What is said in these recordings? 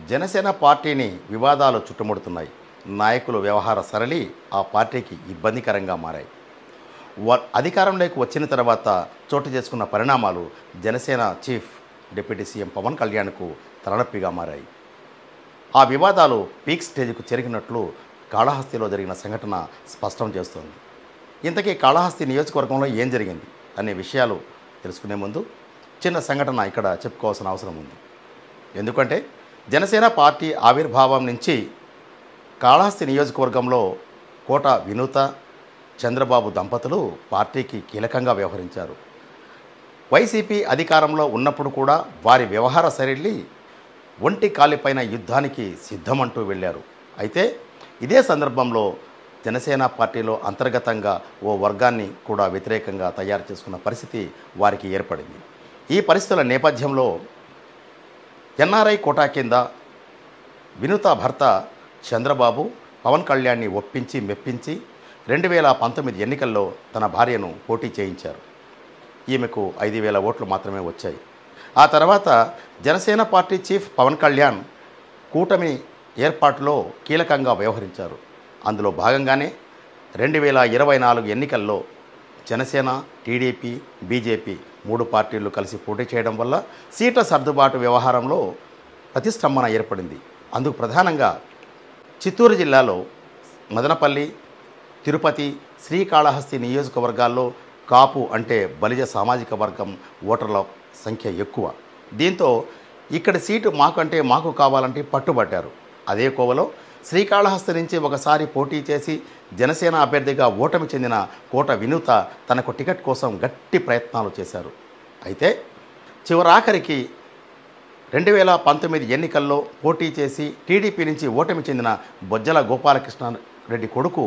జనసేన పార్టీని వివాదాలు చుట్టుముడుతున్నాయి. నాయకుల వ్యవహార సరళి ఆ పార్టీకి ఇబ్బందికరంగా మారాయి. అధికారంలోకి వచ్చిన తర్వాత చోటు చేసుకున్న పరిణామాలు Janasena chief deputy CM Pawan కళ్యాణ్కు తలనొప్పిగా మారాయి. ఆ వివాదాలు పీక్ స్టేజ్కు చేరినట్లు కాళహస్తిలో జరిగిన సంఘటన స్పష్టం చేస్తోంది. ఇంతకీ కాళహస్తి నియోజకవర్గంలో ఏం జరిగింది అనే విషయాలు తెలుసుకునే ముందు చిన్న సంఘటన ఇక్కడ చెప్పుకోవాల్సిన అవసరం ఉంది. ఎందుకంటే జనసేన పార్టీ ఆవిర్భావం నుంచి కాళహస్తి నియోజకవర్గంలో కోట వినూత, చంద్రబాబు దంపతులు పార్టీకి కీలకంగా వ్యవహరించారు. వైసీపీ అధికారంలో ఉన్నప్పుడు కూడా వారి వ్యవహార శైలి ఒంటి కాలిపైన యుద్ధానికి సిద్ధమంటూ వెళ్ళారు. అయితే ఇదే సందర్భంలో జనసేన పార్టీలో అంతర్గతంగా ఓ వర్గాన్ని కూడా వ్యతిరేకంగా తయారు చేసుకున్న పరిస్థితి వారికి ఏర్పడింది. ఈ పరిస్థితుల నేపథ్యంలో ఎన్ఆర్ఐ కోటా కింద వినూత భర్త చంద్రబాబు పవన్ కళ్యాణ్ని ఒప్పించి మెప్పించి 2019 ఎన్నికల్లో తన భార్యను పోటీ చేయించారు. ఈమెకు 5,000 ఓట్లు మాత్రమే వచ్చాయి. ఆ తర్వాత జనసేన పార్టీ చీఫ్ పవన్ కళ్యాణ్ కూటమి ఏర్పాటులో కీలకంగా వ్యవహరించారు. అందులో భాగంగానే 2024 ఎన్నికల్లో జనసేన, టీడీపీ, బీజేపీ 3 పార్టీలు కలిసి పోటీ చేయడం వల్ల సీట్ల సర్దుబాటు వ్యవహారంలో ప్రతిష్టంభన ఏర్పడింది. అందుకు ప్రధానంగా చిత్తూరు జిల్లాలో మదనపల్లి, తిరుపతి, శ్రీకాళహస్తి నియోజకవర్గాల్లో కాపు అంటే బలిజ సామాజిక వర్గం ఓటర్ల సంఖ్య ఎక్కువ. దీంతో ఇక్కడి సీటు మాకు కావాలంటే పట్టుబట్టారు. అదే కోవలో శ్రీకాళహస్తి నుంచి ఒకసారి పోటీ చేసి జనసేన అభ్యర్థిగా ఓటమి చెందిన కోట వినూత తనకు టికెట్ కోసం గట్టి ప్రయత్నాలు చేశారు. అయితే చివరాఖరికి 2019 ఎన్నికల్లో పోటీ చేసి టీడీపీ నుంచి ఓటమి చెందిన బొజ్జల గోపాలకృష్ణారెడ్డి కొడుకు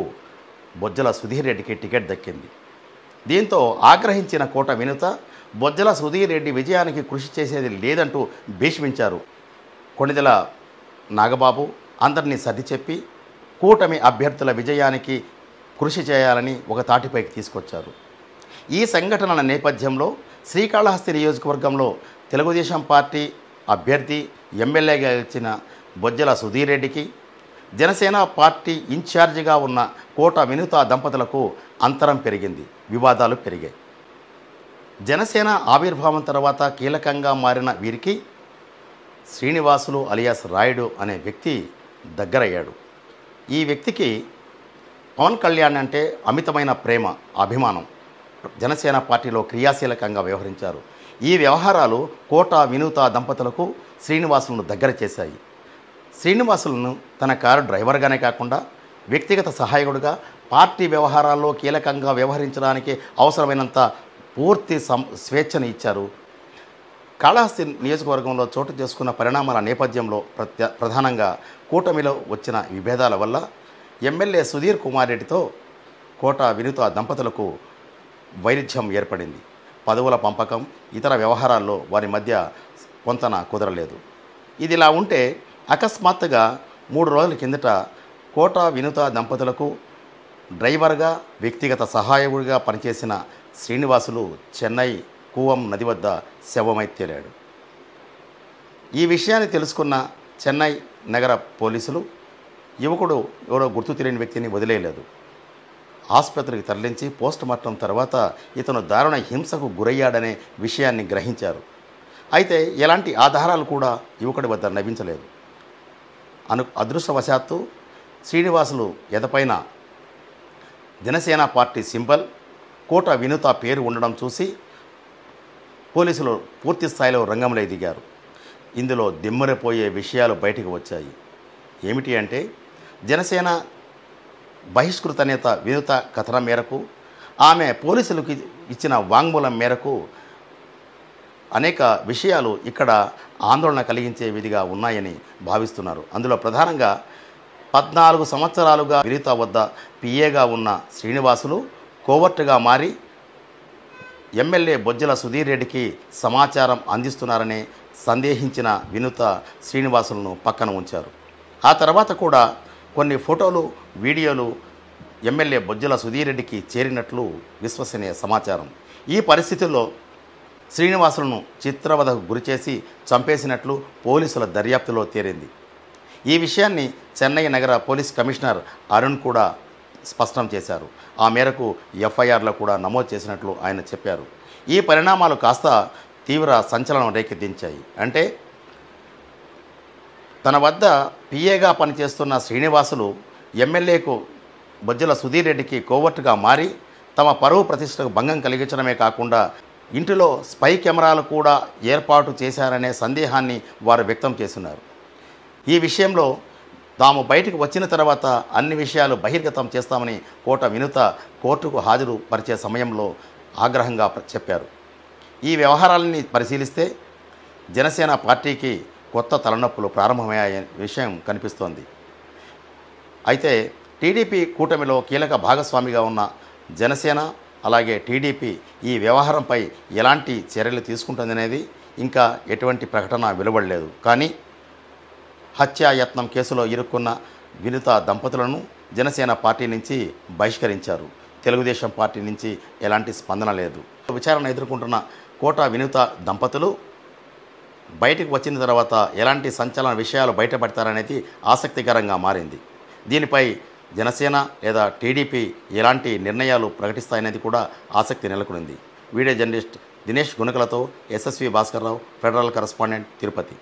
బొజ్జల సుధీర్ రెడ్డికి టికెట్ దక్కింది. దీంతో ఆగ్రహించిన కోట వినూత బొజ్జల సుధీర్ రెడ్డి విజయానికి కృషి చేసేది లేదంటూ భీష్మించారు. కొణిదెల నాగబాబు అందరినీ సర్ది చెప్పి కూటమి అభ్యర్థుల విజయానికి కృషి చేయాలని ఒక తాటిపైకి తీసుకొచ్చారు. ఈ సంఘటనల నేపథ్యంలో శ్రీకాళహస్తి నియోజకవర్గంలో తెలుగుదేశం పార్టీ అభ్యర్థి ఎమ్మెల్యేగా గెలిచిన బొజ్జల సుధీర్ రెడ్డికి జనసేన పార్టీ ఇన్ఛార్జిగా ఉన్న కోట వినూత దంపతులకు అంతరం పెరిగింది, వివాదాలు పెరిగాయి. జనసేన ఆవిర్భావం తర్వాత కీలకంగా మారిన వీరికి శ్రీనివాసులు అలియాస్ రాయుడు అనే వ్యక్తి దగ్గరయ్యాడు. ఈ వ్యక్తికి పవన్ కళ్యాణ్ అంటే అమితమైన ప్రేమ, అభిమానం. జనసేన పార్టీలో క్రియాశీలకంగా వ్యవహరించారు. ఈ వ్యవహారాలు కోట వినూత దంపతులకు శ్రీనివాసులను దగ్గర చేశాయి. శ్రీనివాసులను తన కారు డ్రైవర్గానే కాకుండా వ్యక్తిగత సహాయకుడిగా పార్టీ వ్యవహారాల్లో కీలకంగా వ్యవహరించడానికి అవసరమైనంత పూర్తి స్వేచ్ఛను ఇచ్చారు. కాళహస్తి నియోజకవర్గంలో చోటు చేసుకున్న పరిణామాల నేపథ్యంలో ప్రధానంగా కూటమిలో వచ్చిన విభేదాల వల్ల ఎమ్మెల్యే సుధీర్ కుమార్ రెడ్డితో కోట వినూత దంపతులకు వైరుధ్యం ఏర్పడింది. పదవుల పంపకం, ఇతర వ్యవహారాల్లో వారి మధ్య పొంతన కుదరలేదు. ఇదిలా ఉంటే అకస్మాత్తుగా 3 రోజుల కిందట కోట వినూత దంపతులకు డ్రైవర్గా, వ్యక్తిగత సహాయకుడిగా పనిచేసిన శ్రీనివాసులు చెన్నై కూవం నది వద్ద శవమై తేలాడు. ఈ విషయాన్ని తెలుసుకున్న చెన్నై నగర పోలీసులు యువకుడు ఎవరో గుర్తు తెలియని వ్యక్తిని వదిలేయలేదు. ఆసుపత్రికి తరలించి పోస్టుమార్టం తర్వాత ఇతను దారుణ హింసకు గురయ్యాడనే విషయాన్ని గ్రహించారు. అయితే ఎలాంటి ఆధారాలు కూడా యువకుడి వద్ద లభించలేదు. అదృష్టవశాత్తు శ్రీనివాసులు ఎదపైన జనసేన పార్టీ సింబల్, కోట వినూత పేరు ఉండడం చూసి పోలీసులు పూర్తి స్థాయిలో రంగంలో దిగారు. ఇందులో దిమ్మెరపోయే విషయాలు బయటకు వచ్చాయి. ఏమిటి అంటే జనసేన బహిష్కృత నేత వినూత కథనం మేరకు, ఆమె పోలీసులకు ఇచ్చిన వాంగ్మూలం మేరకు అనేక విషయాలు ఇక్కడ ఆందోళన కలిగించే విధిగా ఉన్నాయని భావిస్తున్నారు. అందులో ప్రధానంగా 14 సంవత్సరాలుగా వినూత వద్ద పిఏగా ఉన్న శ్రీనివాసులు కోవర్టుగా మారి ఎమ్మెల్యే బొజ్జల సుధీర్ రెడ్డికి సమాచారం అందిస్తున్నారని సందేహించిన వినూత శ్రీనివాసులను పక్కన ఉంచారు. ఆ తర్వాత కూడా కొన్ని ఫోటోలు, వీడియోలు ఎమ్మెల్యే బొజ్జల సుధీర్ రెడ్డికి చేరినట్లు విశ్వసనీయ సమాచారం. ఈ పరిస్థితుల్లో శ్రీనివాసులను చిత్రవధకు గురిచేసి చంపేసినట్లు పోలీసుల దర్యాప్తులో తేలింది. ఈ విషయాన్ని చెన్నై నగర పోలీస్ కమిషనర్ అరుణ్ కూడా స్పష్టం చేశారు. ఆ మేరకు ఎఫ్ఐఆర్లో కూడా నమోదు చేసినట్లు ఆయన చెప్పారు. ఈ పరిణామాలు కాస్త తీవ్ర సంచలనం రేకెత్తించాయి. అంటే తన వద్ద పిఏగా పనిచేస్తున్న శ్రీనివాసులు ఎమ్మెల్యేకు బొజ్జల సుధీర్ రెడ్డికి కోవర్టుగా మారి తమ పరువు ప్రతిష్టకు భంగం కలిగించడమే కాకుండా ఇంటిలో స్పై కెమెరాలు కూడా ఏర్పాటు చేశారనే సందేహాన్ని వారు వ్యక్తం చేస్తున్నారు. ఈ విషయంలో తాము బయటకు వచ్చిన తర్వాత అన్ని విషయాలు బహిర్గతం చేస్తామని కోట వినుత కోర్టుకు హాజరు పరిచే సమయంలో ఆగ్రహంగా చెప్పారు. ఈ వ్యవహారాలని పరిశీలిస్తే జనసేన పార్టీకి కొత్త తలనొప్పులు ప్రారంభమయ్యే విషయం కనిపిస్తోంది. అయితే టీడీపీ కూటమిలో కీలక భాగస్వామిగా ఉన్న జనసేన అలాగే టీడీపీ ఈ వ్యవహారంపై ఎలాంటి చర్యలు తీసుకుంటుందనేది ఇంకా ఎటువంటి ప్రకటన వెలువడలేదు. కానీ హత్యాయత్నం కేసులో ఇరుక్కున్న వినుత దంపతులను జనసేన పార్టీ నుంచి బహిష్కరించారు. తెలుగుదేశం పార్టీ నుంచి ఎలాంటి స్పందన లేదు. విచారణ ఎదుర్కొంటున్న కోట వినుత దంపతులు బయటకు వచ్చిన తర్వాత ఎలాంటి సంచలన విషయాలు బయటపడతారనేది ఆసక్తికరంగా మారింది. దీనిపై జనసేన లేదా టీడీపీ ఎలాంటి నిర్ణయాలు ప్రకటిస్తాయనేది కూడా ఆసక్తి నెలకొనింది. వీడియో జర్నలిస్ట్ దినేష్ గుణకలతో SSV Bhaskar Rao, federal correspondent, Tirupati.